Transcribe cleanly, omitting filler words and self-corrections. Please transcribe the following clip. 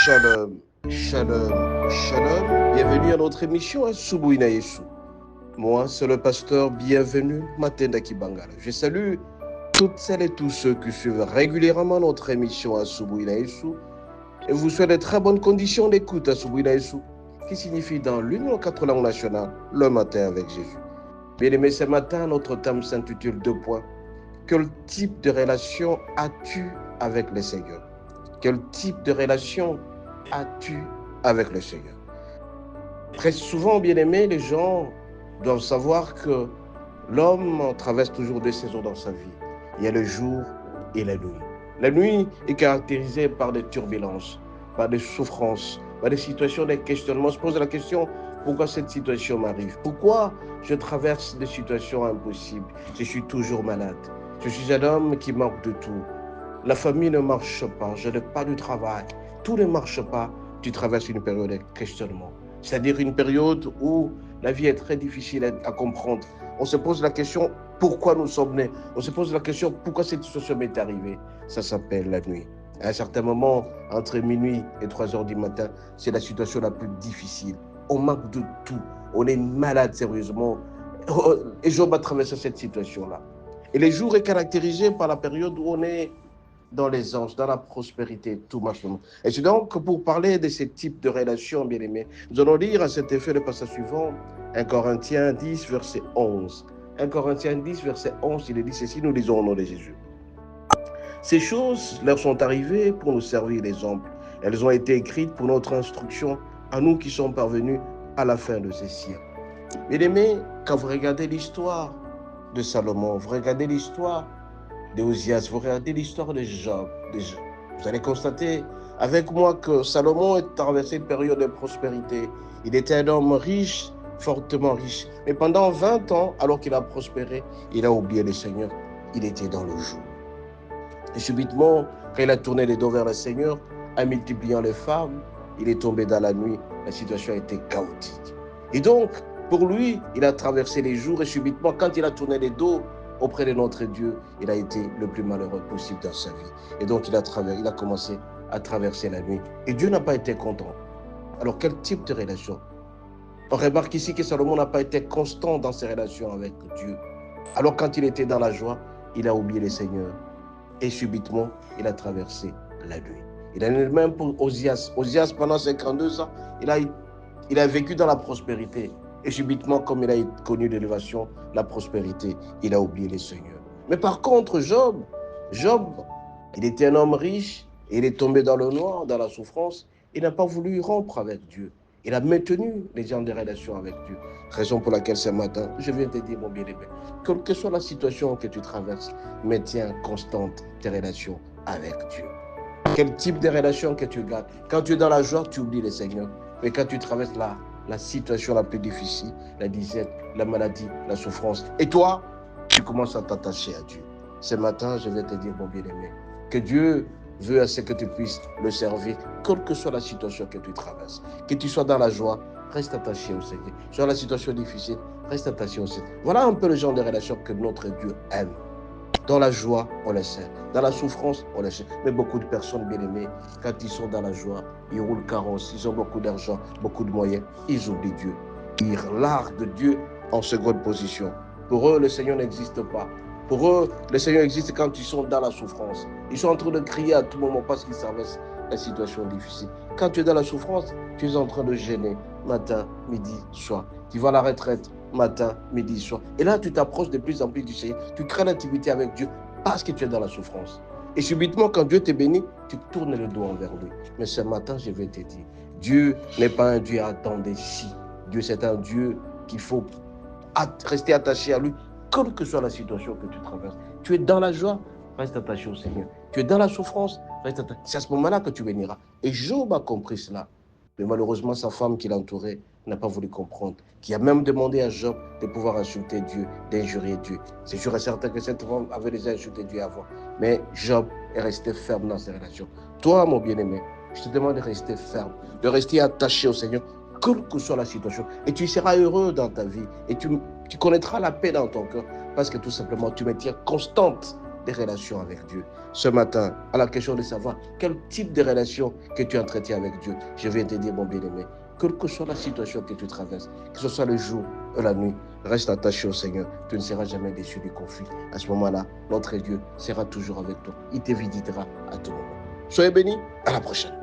Shalom, shalom, shalom. Bienvenue à notre émission à Subuina Yesu. Moi, c'est le pasteur Bienvenu Matenda Kibangala. Je salue toutes celles et tous ceux qui suivent régulièrement notre émission à Subuina Yesu et vous souhaite de très bonnes conditions d'écoute à Subuina Yesu, qui signifie dans l'une des quatre langues nationales, le matin avec Jésus. Bien-aimés, ce matin, notre thème s'intitule 2 points. Quel type de relation as-tu avec le Seigneur? Quel type de relation as-tu avec le Seigneur? Très souvent, bien-aimés, les gens doivent savoir que l'homme traverse toujours 2 saisons dans sa vie. Il y a le jour et la nuit. La nuit est caractérisée par des turbulences, par des souffrances, par des situations, des questionnements. On se pose la question, pourquoi cette situation m'arrive? Pourquoi je traverse des situations impossibles? Je suis toujours malade. Je suis un homme qui manque de tout. La famille ne marche pas, je n'ai pas de travail, tout ne marche pas, tu traverses une période de questionnement. C'est-à-dire une période où la vie est très difficile à comprendre. On se pose la question, pourquoi nous sommes nés? On se pose la question, pourquoi cette situation m'est arrivée? Ça s'appelle la nuit. À un certain moment, entre minuit et 3 heures du matin, c'est la situation la plus difficile. On manque de tout, on est malade sérieusement. Et Job a traversé cette situation-là. Et les jours est caractérisé par la période où on est dans les anges, dans la prospérité, tout machin. Et c'est donc pour parler de ce type de relation, bien aimé, nous allons lire à cet effet le passage suivant, 1 Corinthiens 10, verset 11. 1 Corinthiens 10, verset 11, il est dit ceci, nous lisons au nom de Jésus. Ces choses leur sont arrivées pour nous servir d'exemple. Elles ont été écrites pour notre instruction, à nous qui sommes parvenus à la fin de ces siècles. Bien aimé, quand vous regardez l'histoire de Salomon, vous regardez l'histoire d'Osias, vous regardez l'histoire de Job, vous allez constater avec moi que Salomon a traversé une période de prospérité. Il était un homme riche, fortement riche. Mais pendant 20 ans, alors qu'il a prospéré, il a oublié le Seigneur. Il était dans le jour. Et subitement, quand il a tourné les dos vers le Seigneur, en multipliant les femmes, il est tombé dans la nuit. La situation a été chaotique. Et donc, pour lui, il a traversé les jours et subitement, quand il a tourné les dos auprès de notre Dieu, il a été le plus malheureux possible dans sa vie. Et donc, il a commencé à traverser la nuit. Et Dieu n'a pas été content. Alors, quel type de relation? On remarque ici que Salomon n'a pas été constant dans ses relations avec Dieu. Alors, quand il était dans la joie, il a oublié le Seigneur. Et subitement, il a traversé la nuit. Il en est même pour Osias. Osias, pendant 52 ans, il a vécu dans la prospérité. Et subitement, comme il a connu l'élévation, la prospérité, il a oublié le Seigneur. Mais par contre, Job, il était un homme riche, et il est tombé dans le noir, dans la souffrance. Il n'a pas voulu rompre avec Dieu. Il a maintenu les gens des relations avec Dieu. Raison pour laquelle ce matin, je viens te dire, mon bien-aimé, quelle que soit la situation que tu traverses, maintiens constante tes relations avec Dieu. Quel type de relation que tu gardes? Quand tu es dans la joie, tu oublies le Seigneur. Mais quand tu traverses la situation la plus difficile, la disette, la maladie, la souffrance, et toi, tu commences à t'attacher à Dieu. Ce matin, je vais te dire, mon bien-aimé, que Dieu veut à ce que tu puisses le servir, quelle que soit la situation que tu traverses. Que tu sois dans la joie, reste attaché au Seigneur. Sur la situation difficile, reste attaché au Seigneur. Voilà un peu le genre de relation que notre Dieu aime. Dans la joie, on le sait. Dans la souffrance, on le sait. Mais beaucoup de personnes bien-aimées, quand ils sont dans la joie, ils roulent carrosse, ils ont beaucoup d'argent, beaucoup de moyens, ils oublient Dieu. Ils larguent Dieu en seconde position. Pour eux, le Seigneur n'existe pas. Pour eux, le Seigneur existe quand ils sont dans la souffrance. Ils sont en train de crier à tout moment parce qu'ils traversent la situation difficile. Quand tu es dans la souffrance, tu es en train de gêner matin, midi, soir. Tu vas à la retraite, matin, midi, soir. Et là, tu t'approches de plus en plus du Seigneur. Tu crées l'intimité avec Dieu parce que tu es dans la souffrance. Et subitement, quand Dieu te bénit, tu tournes le dos envers lui. Mais ce matin, je vais te dire, Dieu n'est pas un Dieu à attendre ici. Dieu, c'est un Dieu qu'il faut rester attaché à lui, quelle que soit la situation que tu traverses. Tu es dans la joie, reste attaché au Seigneur. Tu es dans la souffrance, reste attaché. C'est à ce moment-là que tu béniras. Et Job a compris cela. Mais malheureusement, sa femme qui l'entourait n'a pas voulu comprendre, qui a même demandé à Job de pouvoir insulter Dieu, d'injurier Dieu. C'est sûr et certain que cette femme avait déjà insulté Dieu avant. Mais Job est resté ferme dans ses relations. Toi, mon bien-aimé, je te demande de rester ferme, de rester attaché au Seigneur, quelle que soit la situation. Et tu seras heureux dans ta vie. Et tu connaîtras la paix dans ton cœur parce que tout simplement, tu maintiens constante des relations avec Dieu. Ce matin, à la question de savoir quel type de relation que tu entretiens avec Dieu, je viens te dire, mon bien-aimé, quelle que soit la situation que tu traverses, que ce soit le jour ou la nuit, reste attaché au Seigneur. Tu ne seras jamais déçu du conflit. À ce moment-là, notre Dieu sera toujours avec toi. Il te visitera à tout moment. Soyez bénis. À la prochaine.